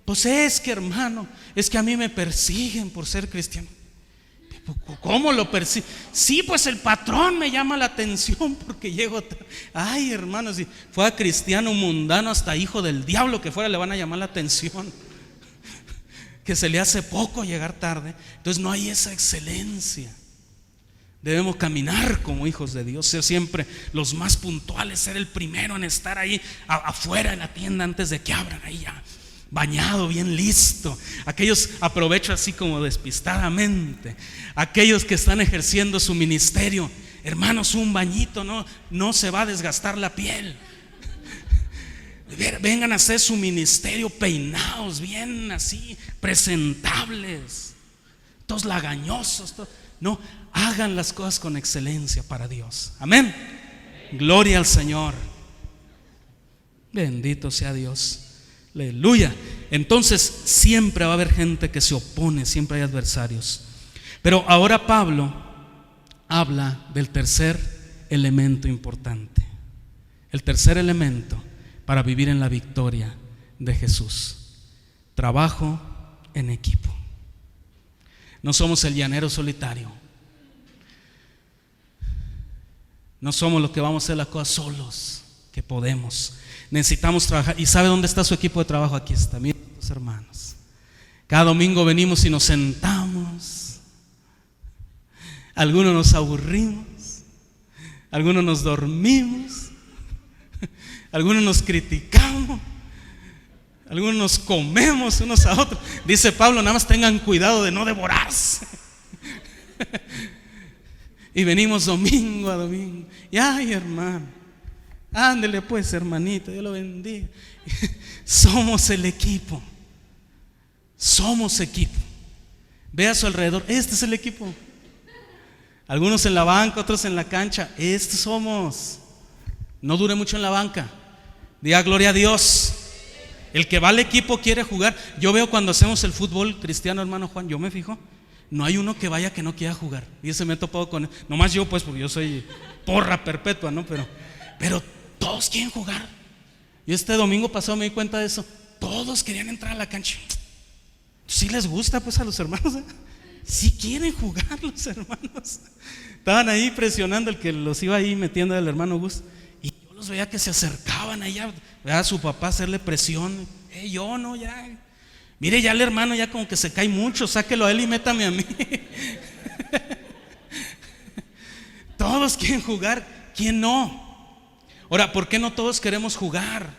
Pues es que, hermano, es que a mí me persiguen por ser cristiano. ¿Cómo lo persiguen? Sí, pues el patrón me llama la atención porque llego tarde. Ay, hermano, si fuera cristiano mundano, hasta hijo del diablo que fuera, le van a llamar la atención. Que se le hace poco llegar tarde. Entonces no hay esa excelencia. Debemos caminar como hijos de Dios, ser siempre los más puntuales, ser el primero en estar ahí afuera de la tienda antes de que abran, ahí ya bañado, bien listo. Aquellos, aprovecho así como despistadamente, aquellos que están ejerciendo su ministerio, hermanos, un bañito no se va a desgastar la piel. Vengan a hacer su ministerio peinados, bien así, presentables, todos lagañosos, no, hagan las cosas con excelencia para Dios. Amén. Gloria al Señor. Bendito sea Dios. Aleluya. Entonces siempre va a haber gente que se opone, siempre hay adversarios. Pero ahora Pablo habla del tercer elemento importante. El tercer elemento para vivir en la victoria de Jesús: trabajo en equipo. No somos el llanero solitario. No somos los que vamos a hacer las cosas solos, que podemos. Necesitamos trabajar. ¿Y sabe dónde está su equipo de trabajo? Aquí está, miren, los hermanos. Cada domingo venimos y nos sentamos. Algunos nos aburrimos, algunos nos dormimos, algunos nos criticamos, algunos nos comemos unos a otros. Dice Pablo: nada más tengan cuidado de no devorarse. Y venimos domingo a domingo. Y ay, hermano, ándele pues, hermanito, Dios lo bendiga. Somos el equipo. Somos equipo. Ve a su alrededor, este es el equipo. Algunos en la banca, otros en la cancha. Estos somos. No dure mucho en la banca. Diga gloria a Dios. El que va al equipo quiere jugar. Yo veo cuando hacemos el fútbol cristiano, hermano Juan, yo me fijo, no hay uno que vaya que no quiera jugar. Y ese me he topado con él. Nomás yo, pues, porque yo soy porra perpetua, ¿no? Pero todos quieren jugar. Y este domingo pasado me di cuenta de eso. Todos querían entrar a la cancha. Sí les gusta, pues, a los hermanos, ¿eh? Sí quieren jugar los hermanos. Estaban ahí presionando el que los iba ahí metiendo, el hermano Gus. Y yo los veía que se acercaban ahí a su papá a hacerle presión. Yo no, ya. Mire, ya el hermano ya como que se cae mucho, sáquelo a él y métame a mí. Todos quieren jugar, ¿quién no? Ahora, ¿por qué no todos queremos jugar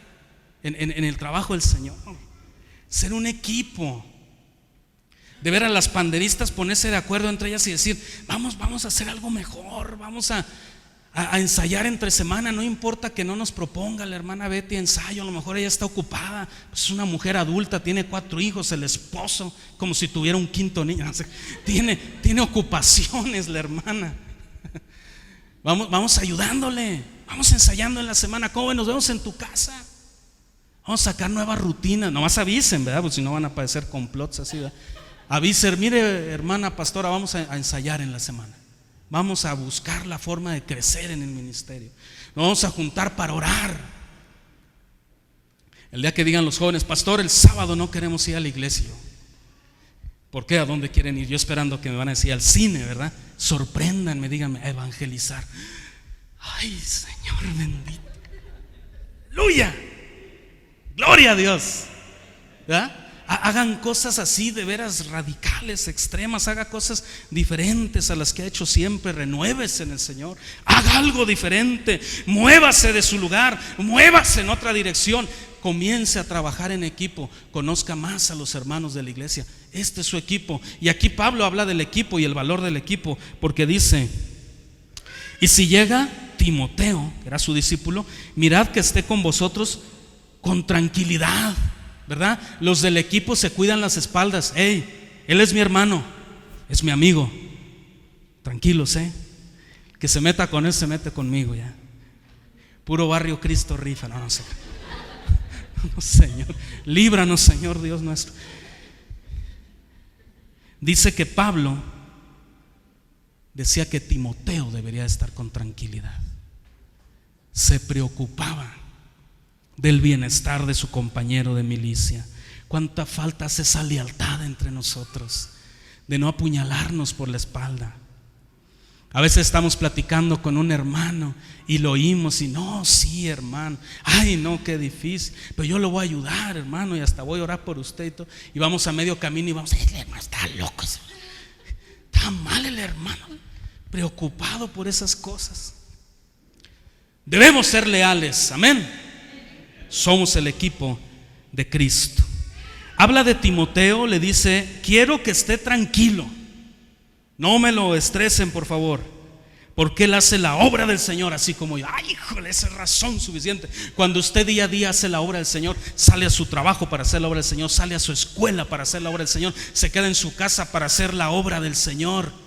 en el trabajo del Señor? Ser un equipo. De ver a las panderistas ponerse de acuerdo entre ellas y decir: vamos a hacer algo mejor, vamos a ensayar entre semana. No importa que no nos proponga la hermana Betty ensayo, a lo mejor ella está ocupada, pues es una mujer adulta, tiene 4 hijos, el esposo como si tuviera un 5.º niño, o sea, tiene ocupaciones la hermana. Vamos ayudándole, vamos ensayando en la semana. ¿Cómo ven? Nos vemos en tu casa. Vamos a sacar nuevas rutinas. Nomás avisen, ¿verdad? Porque si no van a padecer complots así, ¿verdad? Avisen: mire, hermana pastora, vamos a ensayar en la semana. Vamos a buscar la forma de crecer en el ministerio. Nos vamos a juntar para orar. El día que digan los jóvenes: pastor, el sábado no queremos ir a la iglesia. ¿Por qué? ¿A dónde quieren ir? Yo esperando que me van a decir al cine, ¿verdad? Sorpréndanme, díganme, a evangelizar. Ay, Señor bendito. Aleluya. Gloria a Dios. ¿Verdad? Hagan cosas así de veras radicales, extremas. Haga cosas diferentes a las que ha hecho siempre. Renuévese en el Señor. Haga algo diferente. Muévase de su lugar. Muévase en otra dirección. Comience a trabajar en equipo. Conozca más a los hermanos de la iglesia. Este es su equipo. Y aquí Pablo habla del equipo y el valor del equipo, porque dice: y si llega Timoteo, que era su discípulo, mirad que esté con vosotros con tranquilidad, ¿verdad? Los del equipo se cuidan las espaldas. Hey, él es mi hermano, es mi amigo. Tranquilos, que se meta con él, se mete conmigo ya. Puro barrio Cristo rifa. No sé. No, Señor, líbranos, Señor Dios nuestro. Dice que Pablo decía que Timoteo debería estar con tranquilidad. Se preocupaba del bienestar de su compañero de milicia. Cuánta falta hace esa lealtad entre nosotros, de no apuñalarnos por la espalda. A veces estamos platicando con un hermano y lo oímos y no, sí, hermano, ay no, qué difícil, pero yo lo voy a ayudar, hermano, y hasta voy a orar por usted y todo. Y vamos a medio camino y vamos, el hermano está loco, está mal el hermano, preocupado por esas cosas. Debemos ser leales, amén. Somos el equipo de Cristo. Habla de Timoteo, le dice: quiero que esté tranquilo, no me lo estresen, por favor, porque él hace la obra del Señor así como yo. Ay, híjole, esa es razón suficiente. Cuando usted día a día hace la obra del Señor, sale a su trabajo para hacer la obra del Señor, sale a su escuela para hacer la obra del Señor, se queda en su casa para hacer la obra del Señor.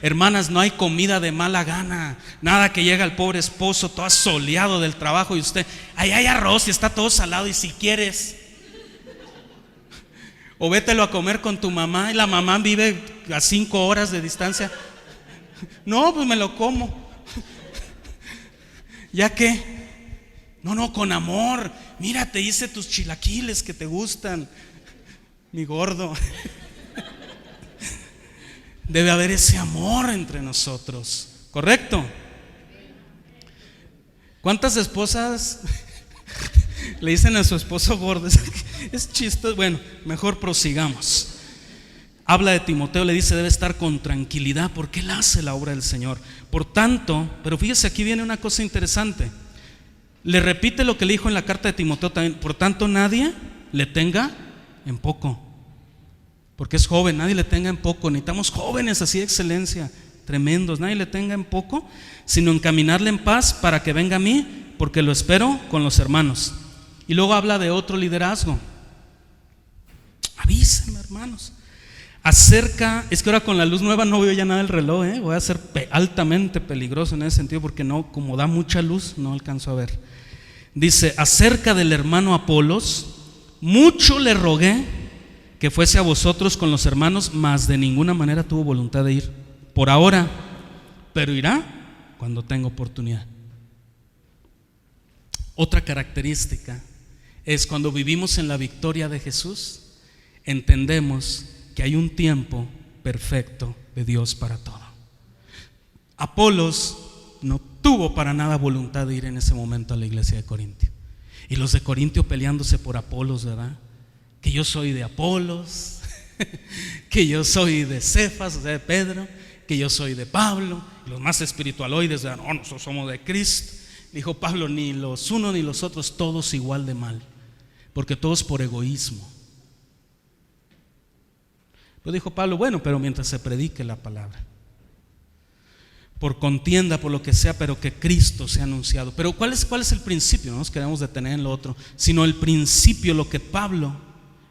Hermanas, no hay comida de mala gana. Nada que llega el pobre esposo todo asoleado del trabajo y usted, ahí hay arroz y está todo salado, y si quieres, o vételo a comer con tu mamá, y la mamá vive a 5 horas de distancia. No, pues me lo como. ¿Ya qué? No, con amor. Mira, te hice tus chilaquiles que te gustan, mi gordo. Debe haber ese amor entre nosotros, ¿correcto? ¿Cuántas esposas le dicen a su esposo gordo? Es chistoso. Bueno, mejor prosigamos. Habla de Timoteo, le dice: debe estar con tranquilidad porque él hace la obra del Señor. Por tanto, pero fíjese, aquí viene una cosa interesante. Le repite lo que le dijo en la carta de Timoteo también: por tanto, nadie le tenga en poco. Porque es joven, nadie le tenga en poco. Necesitamos jóvenes así de excelencia, tremendos. Nadie le tenga en poco, sino encaminarle en paz para que venga a mí, porque lo espero con los hermanos. Y luego habla de otro liderazgo. Avísenme, hermanos. Es que ahora con la luz nueva no veo ya nada del reloj, voy a ser altamente peligroso en ese sentido, porque no, como da mucha luz, no alcanzo a ver. Dice: acerca del hermano Apolos, mucho le rogué que fuese a vosotros con los hermanos, mas de ninguna manera tuvo voluntad de ir por ahora, pero irá cuando tenga oportunidad. Otra característica es cuando vivimos en la victoria de Jesús, entendemos que hay un tiempo perfecto de Dios para todo. Apolos no tuvo para nada voluntad de ir en ese momento a la iglesia de Corintio, y los de Corintio peleándose por Apolos, ¿verdad? Que yo soy de Apolos, que yo soy de Cefas, o sea, de Pedro, que yo soy de Pablo. Y los más espiritualoides, no, nosotros somos de Cristo. Dijo Pablo: ni los unos ni los otros, todos igual de mal, porque todos por egoísmo. Pero dijo Pablo: bueno, pero mientras se predique la palabra, por contienda, por lo que sea, pero que Cristo sea anunciado. Pero ¿cuál es el principio? No nos queremos detener en lo otro, sino el principio, lo que Pablo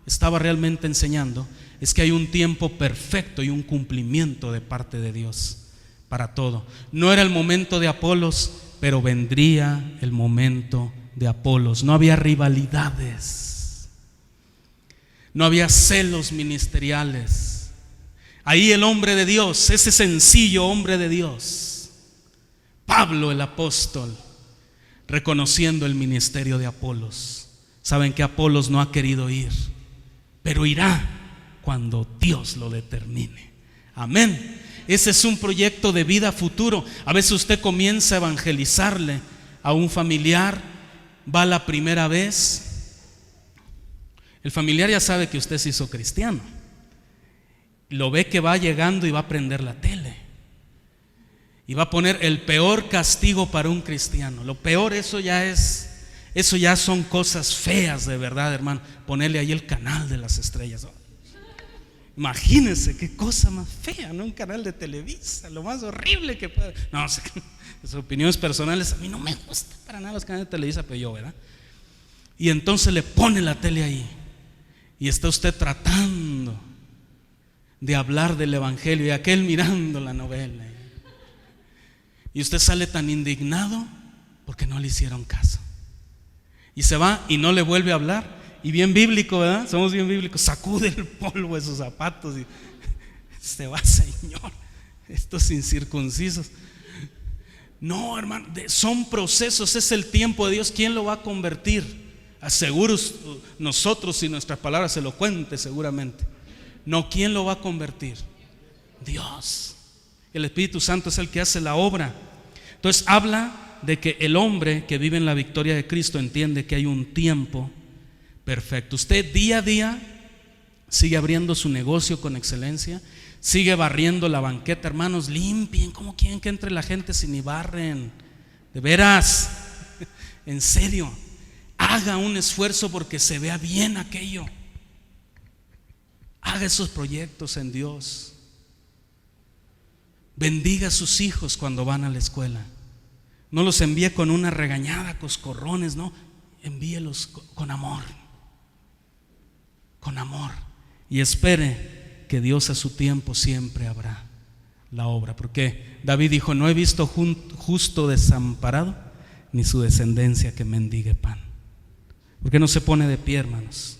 estaba realmente enseñando, es que hay un tiempo perfecto y un cumplimiento de parte de Dios para todo. No era el momento de Apolos, pero vendría el momento de Apolos. No había rivalidades, no había celos ministeriales. Ahí el hombre de Dios, ese sencillo hombre de Dios, Pablo el apóstol, reconociendo el ministerio de Apolos. Saben que Apolos no ha querido ir, pero irá cuando Dios lo determine. Amén. Ese es un proyecto de vida futuro. A veces usted comienza a evangelizarle a un familiar, va la primera vez, el familiar ya sabe que usted se hizo cristiano, lo ve que va llegando y va a prender la tele y va a poner el peor castigo para un cristiano. Lo peor, eso ya son cosas feas de verdad, hermano. Ponerle ahí el canal de las estrellas. Imagínense qué cosa más fea, ¿no? Un canal de Televisa, lo más horrible que pueda. No, o sea, sus opiniones personales, a mí no me gusta para nada los canales de Televisa, pero yo, ¿verdad? Y entonces le pone la tele ahí y está usted tratando de hablar del evangelio y aquel mirando la novela. Y usted sale tan indignado porque no le hicieron caso. Y se va y no le vuelve a hablar. Y bien bíblico, ¿verdad? Somos bien bíblicos. Sacude el polvo de sus zapatos y se va, Señor, estos incircuncisos. No, hermano, son procesos, es el tiempo de Dios. ¿Quién lo va a convertir? Aseguros nosotros y nuestras palabras elocuentes seguramente. No, ¿quién lo va a convertir? Dios. El Espíritu Santo es el que hace la obra. Entonces habla de que el hombre que vive en la victoria de Cristo entiende que hay un tiempo perfecto. Usted día a día sigue abriendo su negocio con excelencia, sigue barriendo la banqueta. Hermanos, limpien. ¿Cómo quieren que entre la gente si ni barren? De veras, en serio, haga un esfuerzo porque se vea bien aquello. Haga esos proyectos en Dios. Bendiga a sus hijos cuando van a la escuela. No los envíe con una regañada, coscorrones, no, envíelos con amor. Con amor. Y espere que Dios a su tiempo siempre habrá la obra. Porque David dijo: no he visto justo desamparado, ni su descendencia que mendigue pan. ¿Por qué no se pone de pie, hermanos?